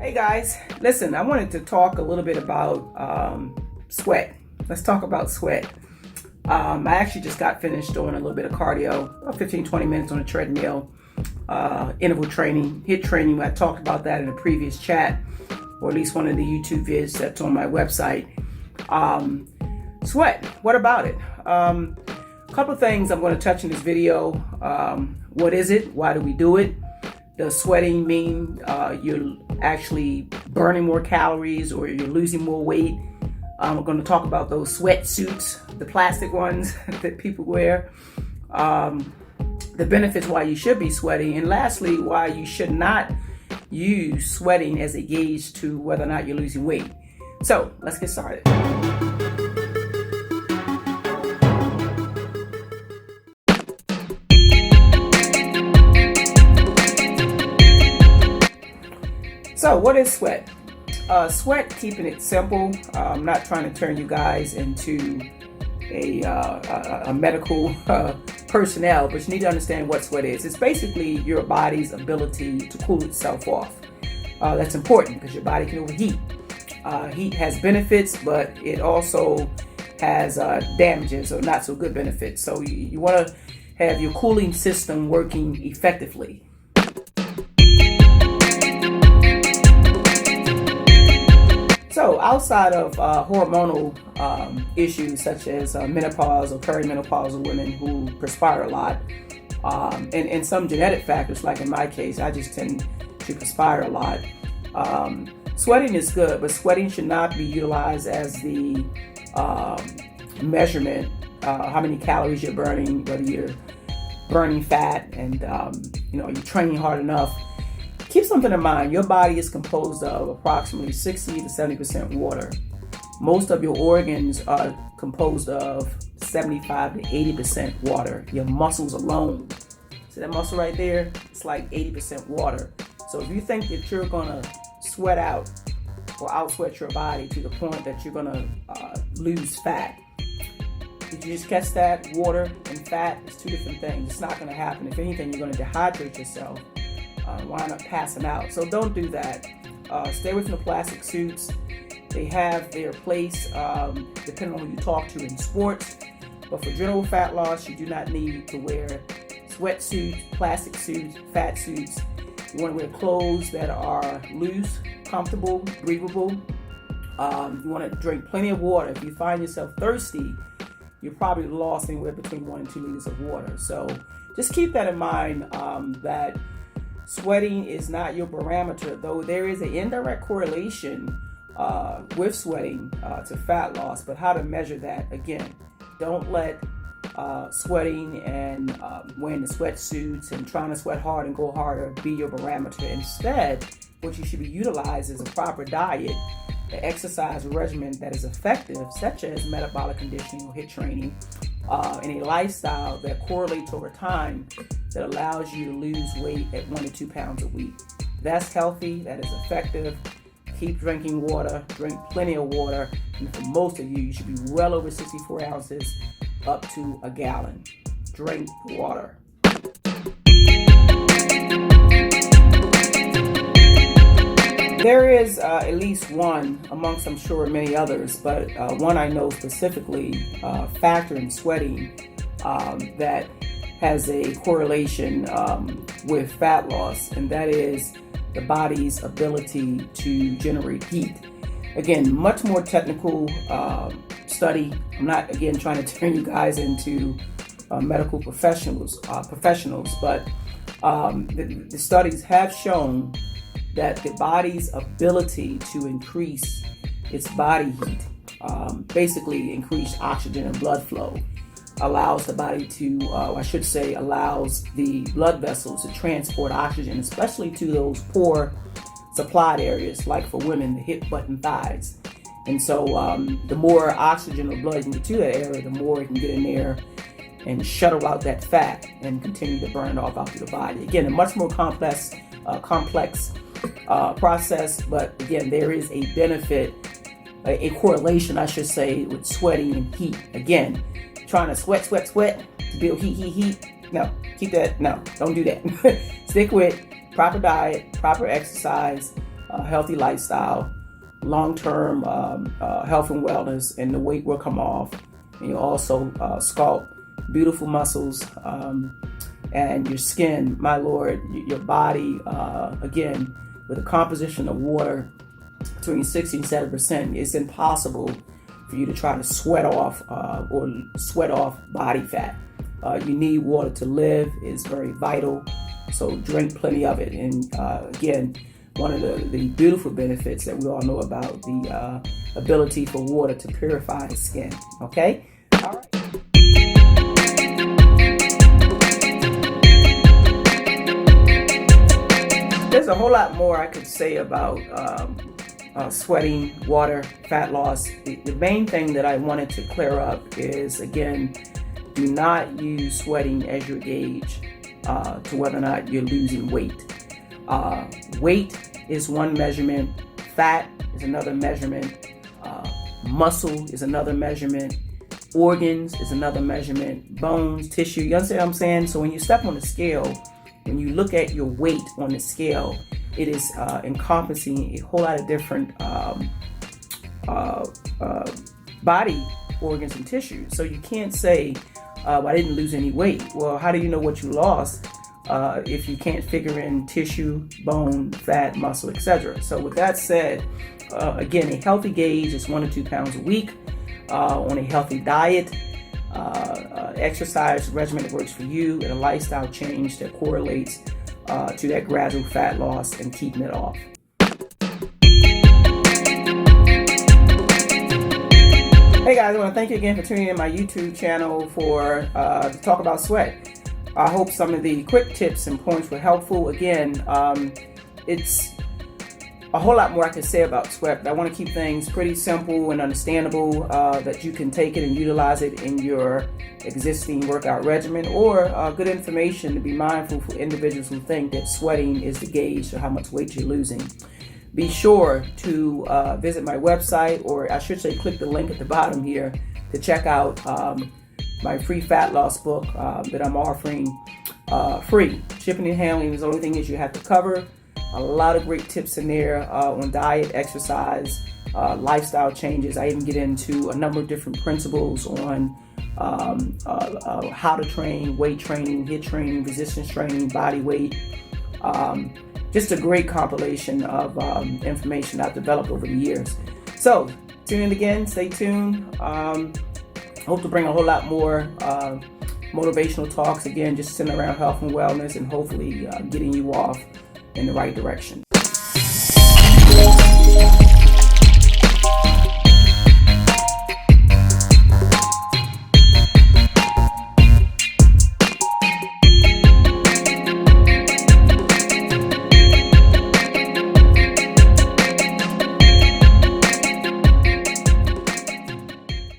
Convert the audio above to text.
Hey guys, listen, I wanted to talk a little bit about sweat. Let's talk about sweat. I actually just got finished doing a little bit of cardio, about 15-20 minutes on a treadmill, interval training, HIIT training. I talked about that in a previous chat, or at least one of the YouTube vids that's on my website. Sweat, what about it? A couple of things I'm going to touch in this video. What is it? Why do we do it? Does sweating mean you're actually burning more calories or you're losing more weight? We're going to talk about those sweatsuits, the plastic ones that people wear. The benefits why you should be sweating. And lastly, why you should not use sweating as a gauge to whether or not you're losing weight. So let's get started. So what is sweat? Sweat, keeping it simple. I'm not trying to turn you guys into a medical personnel, but you need to understand what sweat is. It's basically your body's ability to cool itself off. That's important because your body can overheat. Heat has benefits, but it also has damages or not so good benefits. So you want to have your cooling system working effectively. So outside of hormonal issues such as menopause or perimenopausal women who perspire a lot, and some genetic factors, like in my case, I just tend to perspire a lot. Sweating is good, but sweating should not be utilized as the measurement, how many calories you're burning, whether you're burning fat and you're training hard enough. Keep something in mind. Your body is composed of approximately 60 to 70% water. Most of your organs are composed of 75 to 80% water. Your muscles alone. See that muscle right there? It's like 80% water. So if you think that you're going to sweat out or outsweat your body to the point that you're going to lose fat, did you just catch that? Water and fat is two different things. It's not going to happen. If anything, you're going to dehydrate yourself. Wind up passing out. So don't do that. Stay away from the plastic suits. They have their place depending on who you talk to in sports. But for general fat loss, you do not need to wear sweatsuits, plastic suits, fat suits. You want to wear clothes that are loose, comfortable, breathable. You want to drink plenty of water. If you find yourself thirsty, you're probably lost anywhere between 1 and 2 liters of water. So just keep that in mind, that sweating is not your barometer, though there is an indirect correlation with sweating to fat loss. But how to measure that, again, don't let sweating and wearing the sweatsuits and trying to sweat hard and go harder be your barometer. Instead, what you should be utilizing is a proper diet, an exercise regimen that is effective, such as metabolic conditioning or HIIT training, and a lifestyle that correlates over time that allows you to lose weight at 1 to 2 pounds a week. That's healthy, that is effective. Keep drinking water, drink plenty of water, and for most of you should be well over 64 ounces up to a gallon. Drink water. There is at least one, amongst I'm sure many others, but one I know specifically, factor in sweating that has a correlation with fat loss, and that is the body's ability to generate heat. Again, much more technical study. I'm not, again, trying to turn you guys into medical professionals, but the studies have shown that the body's ability to increase its body heat, basically increase oxygen and blood flow, allows the body to, allows the blood vessels to transport oxygen, especially to those poor supplied areas, like for women, the hip, butt, and thighs. And so the more oxygen or blood you can get to that area, the more it can get in there and shuttle out that fat and continue to burn it off out through the body. Again, a much more complex process, but again, there is a benefit, a correlation, I should say, with sweating and heat. Again, trying to sweat to build heat. No, keep that. No, don't do that. Stick with proper diet, proper exercise, healthy lifestyle, long-term health and wellness, and the weight will come off. And you also sculpt beautiful muscles, and your skin, my Lord, your body, again, with a composition of water between 60 and 70%, it's impossible for you to try to sweat off body fat. You need water to live. It's very vital. So drink plenty of it. And again, one of the beautiful benefits that we all know about, the ability for water to purify the skin. Okay? All right. There's a whole lot more I could say about sweating, water, fat loss. The main thing that I wanted to clear up is, again, do not use sweating as your gauge to whether or not you're losing weight. Weight is one measurement, fat is another measurement, muscle is another measurement, organs is another measurement, bones, tissue. You understand what I'm saying? So when you step on the scale, when you look at your weight on the scale, it is encompassing a whole lot of different body organs and tissues. So you can't say, I didn't lose any weight. Well, how do you know what you lost if you can't figure in tissue, bone, fat, muscle, etc.? So with that said, again, a healthy gauge is 1 to 2 pounds a week on a healthy diet, exercise regimen that works for you, and a lifestyle change that correlates to that gradual fat loss and keeping it off. Hey guys, I want to thank you again for tuning in my YouTube channel for to talk about sweat. I hope some of the quick tips and points were helpful. Again, it's a whole lot more I could say about sweat, but I want to keep things pretty simple and understandable, that you can take it and utilize it in your existing workout regimen, or good information to be mindful for individuals who think that sweating is the gauge to how much weight you're losing. Be sure to visit my website, or I should say click the link at the bottom here to check out my free fat loss book that I'm offering free. Shipping and handling is the only thing that you have to cover. A lot of great tips in there on diet, exercise, lifestyle changes. I even get into a number of different principles on how to train, weight training, HIIT training, resistance training, body weight. Just a great compilation of information I've developed over the years. So tune in again, stay tuned. Hope to bring a whole lot more motivational talks, again, just centered around health and wellness, and hopefully getting you off in the right direction.